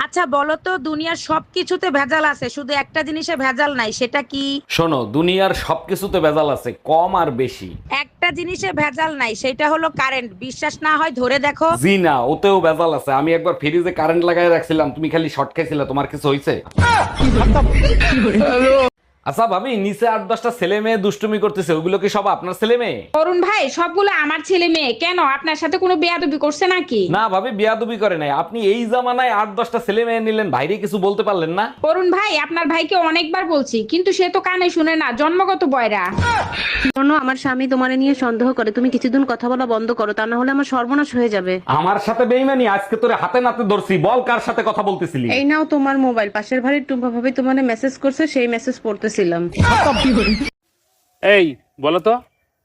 আচ্ছা বলো তো, দুনিয়ার সবকিছুতে ভেজাল আছে, শুধু একটা জিনিসে ভেজাল নাই, সেটা কি? শোনো, দুনিয়ার সবকিছুতে ভেজাল আছে, কম আর বেশি। একটা জিনিসে ভেজাল নাই, সেটা হলো কারেন্ট। বিশ্বাস না হয় ধরে দেখো। জি না, ওতেও ভেজাল আছে। আমি একবার ফ্রিজে কারেন্ট লাগাই রাখছিলাম, তুমি খালি শর্ট খাইছিলে, তোমার কিছু হইছে? আচ্ছা ভাবি, নিচে 8-10টা ছেলে মেয়ে দুষ্টুমি করতেছে, ওগুলো কি সব আপনার ছেলে মেয়ে? অরুণ ভাই, সবগুলো আমার ছেলে মেয়ে। কেন, আপনার সাথে কোনো বেয়াদবি করছে নাকি? না ভাবি, বিয়াদবি করে নাই। আপনি এই জামানায় 8-10টা ছেলে মেয়ে নিলেন, ভাইরে কিছু বলতে পারলেন না? অরুণ ভাই, আপনার ভাইকে অনেকবার বলছি, কিন্তু সে তো কানে শুনে না, জন্মগত বয়রা। শোনো, আমার স্বামী তোমারে নিয়ে সন্দেহ করে, তুমি কিছুদিন কথা বলা বন্ধ করো, তা না হলে আমার সর্বনাশ হয়ে যাবে। আমার সাথে বেইমানি? আজকে তোরে হাতে নাতে ধরছি, বল কার সাথে কথা বলতেছিলি? এই নাও তোমার মোবাইল, পাশের বাড়ির টুম্পা ভাবি তোমারে মেসেজ করছে, সেই মেসেজ পড়তেছিলাম। এই বলো তো,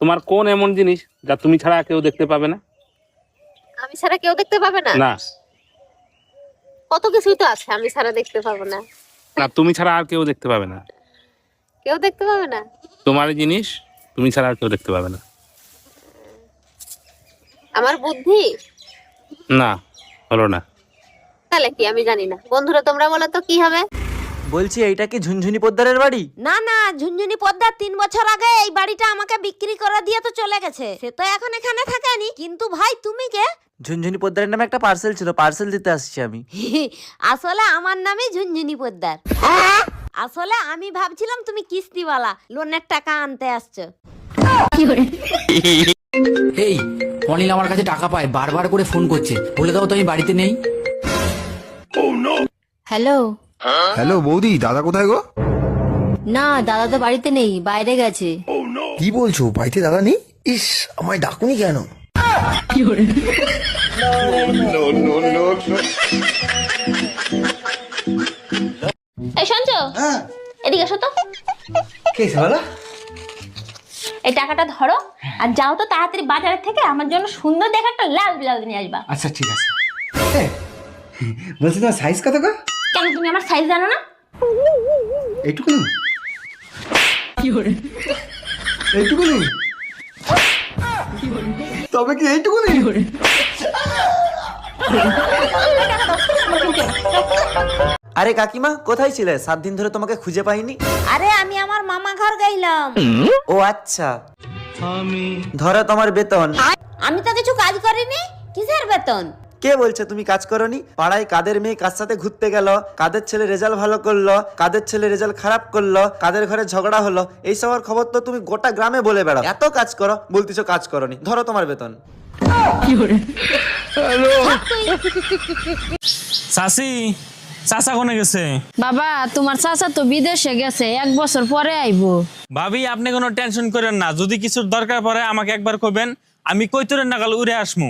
তোমার কোন এমন জিনিস যা তুমি ছাড়া কেউ দেখতে পাবে না? আমি ছাড়া কেউ দেখতে পাবে না? না কত কিছুই তো আছে আমি ছাড়া দেখতে পাবো না। না, তুমি ছাড়া আর কেউ দেখতে পাবে না। কেউ দেখতে পাবে না? তোমার এই জিনিস তুমি ছাড়া আর কেউ দেখতে পাবে না। আমার বুদ্ধি? না, হলো না। তাহলে কি আমি জানি না। বন্ধুরা তোমরা বলো তো কি হবে? বলছি, এইটা কি ঝুনঝুনি পোদ্দারের বাড়ি? না না, ঝুনঝুনি পদ্মার 3 বছর আগে এই বাড়িটা আমাকে বিক্রি করে দিয়ে তো চলে গেছে। সে তো এখন এখানে থাকেনি। কিন্তু ভাই তুমি কে? ঝুনঝুনি পোদ্দারের নামে একটা পার্সেল ছিল, পার্সেল দিতে আসছি আমি। আসলে আমার নামই ঝুনঝুনি পদ্মার। আসলে আমি ভাবছিলাম তুমি কিস্তিওয়ালা, লোনের টাকা আনতে আসছো। এই অনিল আমার কাছে টাকা পায়, বারবার করে ফোন করছে, বলে দাও তো আমি বাড়িতে নেই। হ্যালো। হ্যালো বৌদি, দাদা কোথায় গো? না, দাদা তো বাড়িতে নেই, বাইরে গেছে। কি বলছো, বাড়িতে দাদা নেই? ইস, আমায় ডাকুনি কেন? এই শুনছো? এদিকে এসো তো। কে বলো? এই টাকাটা ধরো আর যাও তো তাড়াতাড়ি বাজারের থেকে আমার জন্য সুন্দর দেখে একটা লাল ব্লাউজ নিয়ে আসবা। আচ্ছা ঠিক আছে। বলছি তোমার সাইজ কত গো? কেন, তুমি আমার সাইজ জানো না? এইটুকুনি? এইটুকুনি? তবে কি এইটুকুনি? আরে কাকিমা, কোথায় ছিলে? 7 দিন ধরে তোমাকে খুঁজে পাইনি। আরে আমি আমার মামা ঘর গেলাম। ও আচ্ছা, ধরো তোমার বেতন। আমি তো কিছু কাজ করিনি, কিসের বেতন? কে বলছে তুমি কাজ করনি? পাড়ায় কাদের মেয়ে কার সাথে ঘুরতে গেল, কাদের ছেলে রেজাল্ট ভালো করলো, কাদের ছেলে রেজাল্ট খারাপ করলো, কাদের ঘরে ঝগড়া হলো, এই সবার খবর তো তুমি গোটা গ্রামে বলে বেড়াও। এত কাজ করো, বলতেছো কাজ করনি। ধরো তোমার বেতন। চাচি, চাচা কোনে গেছে? বাবা, তোমার চাচা তো বিদেশে গেছে, 1 বছর পরে আইবো। ভাবি, আপনি কোনো টেনশন করেন না, যদি কিছুর দরকার পড়ে আমাকে একবার কইবেন, আমি কইতরের নাগাল উড়ে আসমু।